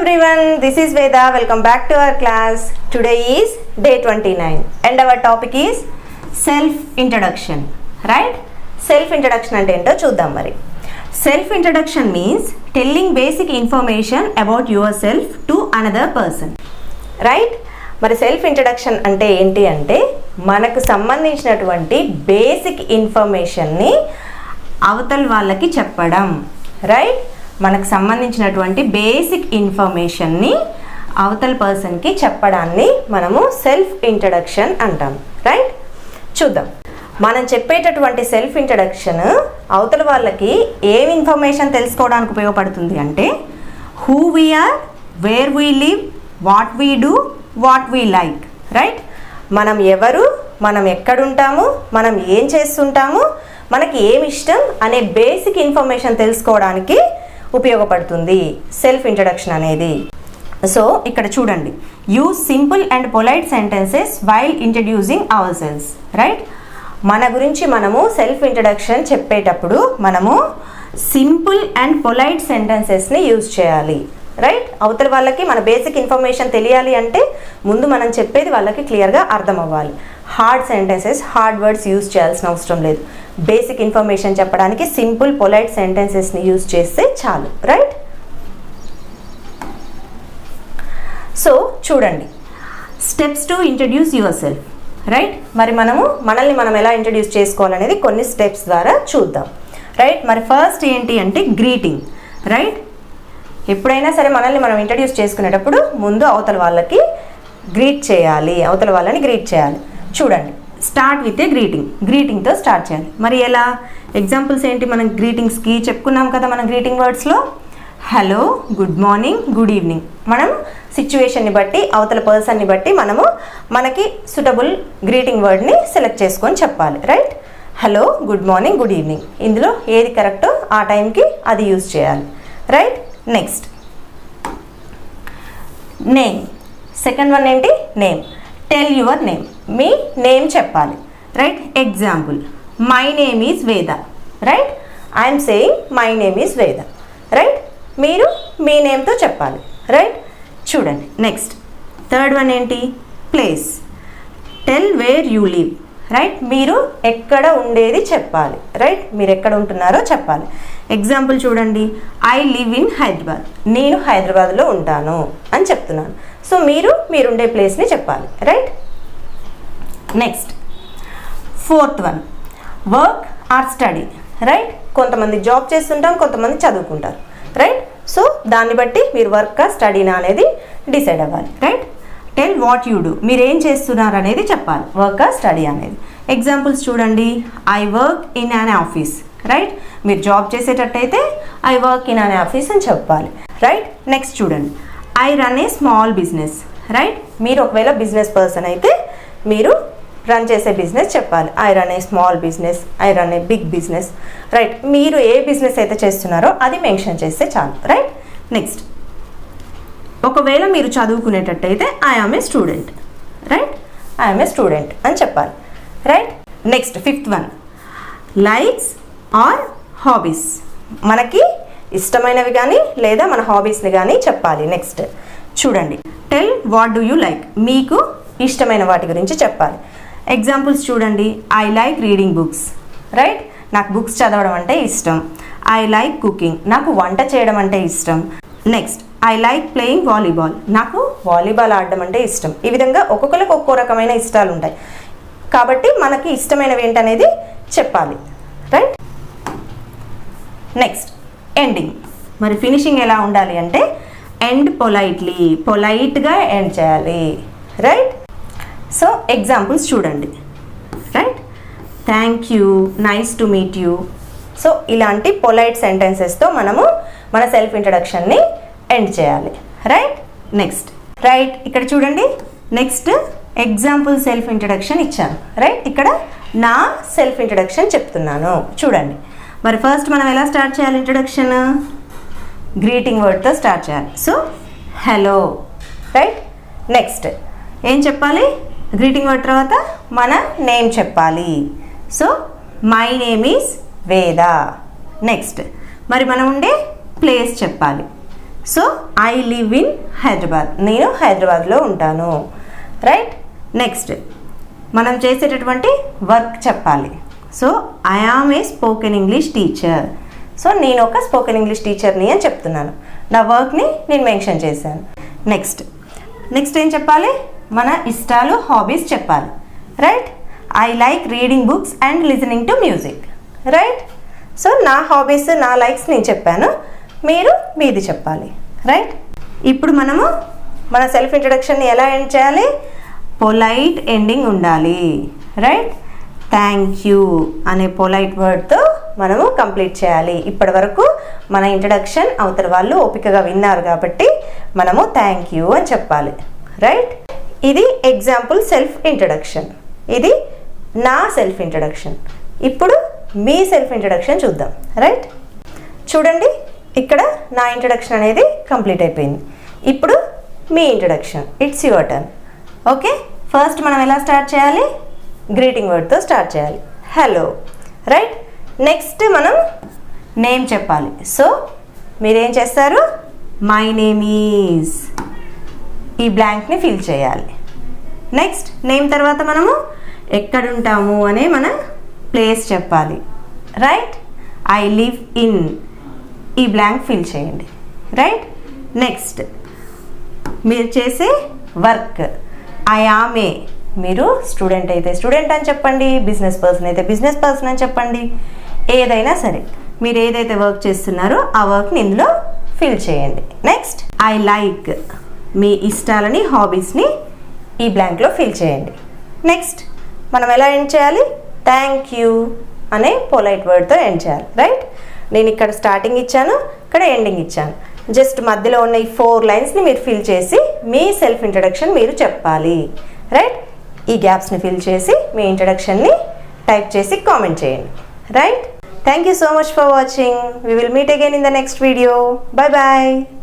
everyone, this is Veda. Welcome back to our class. Today is day 29 and our topic is self-introduction. Right? Self-introduction ante ento chuddam mari. Self-introduction means telling basic information about yourself to another person. Right? మరి self introduction అంటే ఏంటి అంటే మనకు సంబంధించినటువంటి basic ఇన్ఫర్మేషన్ని అవతల వాళ్ళకి చెప్పడం. రైట్? మనకు సంబంధించినటువంటి బేసిక్ ఇన్ఫర్మేషన్ని అవతల పర్సన్కి చెప్పడాన్ని మనము సెల్ఫ్ ఇంట్రడక్షన్ అంటాం. రైట్? చూద్దాం. మనం చెప్పేటటువంటి సెల్ఫ్ ఇంట్రడక్షన్ అవతల వాళ్ళకి ఏం ఇన్ఫర్మేషన్ తెలుసుకోవడానికి ఉపయోగపడుతుంది అంటే who we are, where we live, what we do, what we like. Right? మనం ఎవరు, మనం ఎక్కడుంటాము, మనం ఏం చేస్తుంటాము, మనకి ఏమి ఇష్టం అనే బేసిక్ ఇన్ఫర్మేషన్ తెలుసుకోవడానికి ఉపయోగపడుతుంది సెల్ఫ్ ఇంట్రడక్షన్ అనేది. సో ఇక్కడ చూడండి, use simple and polite sentences while introducing ourselves. Right? మన గురించి మనము సెల్ఫ్ ఇంట్రడక్షన్ చెప్పేటప్పుడు మనము సింపుల్ అండ్ పొలైట్ సెంటెన్సెస్ని యూజ్ చేయాలి. రైట్? అవతల వాళ్ళకి మన బేసిక్ ఇన్ఫర్మేషన్ తెలియాలి అంటే ముందు మనం చెప్పేది వాళ్ళకి క్లియర్గా అర్థం అవ్వాలి. Hard sentences, hard words use చేయాల్సిన అవసరం లేదు. బేసిక్ ఇన్ఫర్మేషన్ చెప్పడానికి సింపుల్ పొలైట్ సెంటెన్సెస్ని యూజ్ చేస్తే చాలు. రైట్? సో చూడండి, steps to introduce your self. Right? మరి మనల్ని మనం ఎలా ఇంట్రడ్యూస్ చేసుకోవాలనేది కొన్ని స్టెప్స్ ద్వారా చూద్దాం. రైట్? మరి ఫస్ట్ ఏంటి అంటే గ్రీటింగ్. రైట్? ఎప్పుడైనా సరే మనల్ని మనం ఇంట్రడ్యూస్ చేసుకునేటప్పుడు ముందు అవతల వాళ్ళకి గ్రీట్ చేయాలి, అవతల వాళ్ళని గ్రీట్ చేయాలి. చూడండి, స్టార్ట్ విత్ ఏ గ్రీటింగ్తో స్టార్ట్ చేయాలి. మరి ఎలా? ఎగ్జాంపుల్స్ ఏంటి మనం గ్రీటింగ్స్కి చెప్పుకున్నాం కదా. మన గ్రీటింగ్ వర్డ్స్లో hello, good morning, good evening. మనం సిచ్యువేషన్ని బట్టి, అవతల పర్సన్ని బట్టి మనకి సూటబుల్ గ్రీటింగ్ వర్డ్ని సెలెక్ట్ చేసుకొని చెప్పాలి. Right? Hello, good morning, good evening, ఇందులో ఏది కరెక్టో ఆ టైంకి అది యూజ్ చేయాలి. Right? Next name. Second one ఏంటి? నేమ్. Tell your name. మీ నేమ్ చెప్పాలి. Right? Example, my name is Veda. Right? I'm saying my name is Veda. Right? మీరు మీ నేమ్తో చెప్పాలి. రైట్? చూడండి, నెక్స్ట్ థర్డ్ వన్ ఏంటి? Place. Tell where you live. Right? మీరు ఎక్కడ ఉండేది చెప్పాలి. రైట్? మీరు ఎక్కడ ఉంటున్నారో చెప్పాలి. ఎగ్జాంపుల్ చూడండి, ఐ లివ్ ఇన్ హైదరాబాద్. నేను హైదరాబాద్లో ఉంటాను అని చెప్తున్నాను. సో మీరుండే ప్లేస్ని చెప్పాలి. Right? Next fourth one, work or study. Right? కొంతమంది జాబ్ చేస్తుంటాం, కొంతమంది చదువుకుంటారు. రైట్? సో దాన్ని బట్టి మీరు వర్క్ ఆర్ స్టడీనా అనేది డిసైడ్ అవ్వాలి. Right? Tell what you do. మీరు ఏం చేస్తున్నారు అనేది చెప్పాలి, వర్క్ ఆర్ స్టడీ అనేది. ఎగ్జాంపుల్స్ చూడండి, I work in an office. Right? మీరు జాబ్ చేసేటట్టయితే I work in an office అని చెప్పాలి. రైట్? నెక్స్ట్ చూడండి, I run a small business. Right? మీరు ఒకవేళ బిజినెస్ పర్సన్ అయితే మీరు రన్ చేసే బిజినెస్ చెప్పాలి. I run a small business, I run a big business. Right? మీరు ఏ బిజినెస్ అయితే చేస్తున్నారో అది మెన్షన్ చేస్తే చాలు. రైట్? నెక్స్ట్, ఒకవేళ మీరు చదువుకునేటట్టయితే I am a student. Right? I am a student అని చెప్పాలి. Right? Next fifth one, likes or hobbies. మనకి ఇష్టమైనవి కానీ లేదా మన హాబీస్ని కానీ చెప్పాలి. నెక్స్ట్ చూడండి, tell what do you like. మీకు ఇష్టమైన వాటి గురించి చెప్పాలి. ఎగ్జాంపుల్స్ చూడండి, I like reading books. Right? నాకు బుక్స్ చదవడం అంటే ఇష్టం. I like cooking. నాకు వంట చేయడం అంటే ఇష్టం. Next, I like playing volleyball. నాకు వాలీబాల్ ఆడడం అంటే ఇష్టం. ఈ విధంగా ఒక్కొక్కరికి ఒక్కో రకమైన ఇష్టాలు ఉంటాయి కాబట్టి మనకి ఇష్టమైనవి ఏంటనేది చెప్పాలి. రైట్? Next ending. మరి ఫినిషింగ్ ఎలా ఉండాలి అంటే ఎండ్ పొలైట్గా ఎండ్ చేయాలి. రైట్? సో ఎగ్జాంపుల్స్ చూడండి. Right? Thank you, nice to meet you. So ఇలాంటి పొలైట్ సెంటెన్సెస్తో మన సెల్ఫ్ ఇంట్రడక్షన్ని ఎండ్ చేయాలి. రైట్? నెక్స్ట్ రైట్, ఇక్కడ చూడండి, నెక్స్ట్ ఎగ్జాంపుల్ సెల్ఫ్ ఇంట్రడక్షన్ ఇచ్చాను. రైట్? ఇక్కడ నా సెల్ఫ్ ఇంట్రడక్షన్ చెప్తున్నాను. చూడండి, మరి ఫస్ట్ మనం ఎలా స్టార్ట్ చేయాలి ఇంట్రడక్షన్? గ్రీటింగ్ వర్డ్తో స్టార్ట్ చేయాలి. So hello. రైట్? నెక్స్ట్ ఏం చెప్పాలి? గ్రీటింగ్ వర్డ్ తర్వాత మన నేమ్ చెప్పాలి. So my name is Veda. Next మరి మనం ఉండే ప్లేస్ చెప్పాలి. So I live in Hyderabad, నేను హైదరాబాద్లో ఉంటాను. రైట్. నెక్స్ట్ మనం చేసేటటువంటి వర్క్ చెప్పాలి. So I am a spoken English teacher. So నేను ఒక స్పోకెన్ ఇంగ్లీష్ టీచర్ని అని చెప్తున్నాను. నా వర్క్ని నేను మెన్షన్ చేశాను. నెక్స్ట్ ఏం చెప్పాలి? మన ఇష్టాలు, హాబీస్ చెప్పాలి. Right. I like reading books and listening to music. Right. So నా హాబీస్, నా లైక్స్ నేను చెప్పాను, మీరు మీది చెప్పాలి. రైట్. ఇప్పుడు మనము మన సెల్ఫ్ ఇంట్రడక్షన్ని ఎలా ఎండ్ చేయాలి? పొలైట్ ఎండింగ్ ఉండాలి. రైట్. థ్యాంక్ యూ అనే పొలైట్ వర్డ్తో మనము కంప్లీట్ చేయాలి. ఇప్పటి వరకు మన ఇంట్రడక్షన్ అవతల వాళ్ళు ఓపికగా విన్నారు కాబట్టి మనము థ్యాంక్ యూ అని చెప్పాలి. రైట్. ఇది ఎగ్జాంపుల్ సెల్ఫ్ ఇంట్రడక్షన్, ఇది నా సెల్ఫ్ ఇంట్రడక్షన్. ఇప్పుడు మీ సెల్ఫ్ ఇంట్రడక్షన్ చూద్దాం. రైట్. చూడండి, ఇక్కడ నా ఇంట్రడక్షన్ అనేది కంప్లీట్ అయిపోయింది. ఇప్పుడు మీ introduction, it's your turn. Okay. First మనం ఎలా స్టార్ట్ చేయాలి? గ్రీటింగ్ వర్డ్తో స్టార్ట్ చేయాలి. హలో. రైట్. నెక్స్ట్ మనం నేమ్ చెప్పాలి. సో మీరేం చేస్తారు? మై నేమ్ ఈజ్, ఈ బ్లాంక్ని ఫిల్ చేయాలి. నెక్స్ట్ నేమ్ తర్వాత మనము ఎక్కడుంటాము అనే మన ప్లేస్ చెప్పాలి. రైట్. ఐ లివ్ ఇన్, ఈ బ్లాంక్ ఫిల్ చేయండి. రైట్. నెక్స్ట్ మీరు చేసే వర్క్, ఐ ఆమ్ ఏ, మీరు స్టూడెంట్ అయితే స్టూడెంట్ అని చెప్పండి, బిజినెస్ పర్సన్ అయితే బిజినెస్ పర్సన్ అని చెప్పండి. ఏదైనా సరే మీరు ఏదైతే వర్క్ చేస్తున్నారో ఆ వర్క్ని ఇందులో ఫిల్ చేయండి. నెక్స్ట్ ఐ లైక్, మీ ఇష్టాలని, హాబీస్ని ఈ బ్లాంక్లో ఫిల్ చేయండి. నెక్స్ట్ మనం ఎలా ఎండ్ చేయాలి? థ్యాంక్ యూ అనే పొలైట్ వర్డ్తో ఎండ్ చేయాలి. రైట్. నేను ఇక్కడ స్టార్టింగ్ ఇచ్చాను, ఇక్కడ ఎండింగ్ ఇచ్చాను. జస్ట్ మధ్యలో ఉన్న ఈ 4 లైన్స్ని మీరు ఫిల్ చేసి మీ సెల్ఫ్ ఇంట్రడక్షన్ మీరు చెప్పాలి. రైట్. ఈ గ్యాప్స్ని ఫిల్ చేసి మీ ఇంట్రడక్షన్ని టైప్ చేసి కామెంట్ చేయండి. Right. Thank you so much for watching. We will meet again in the next video. Bye bye.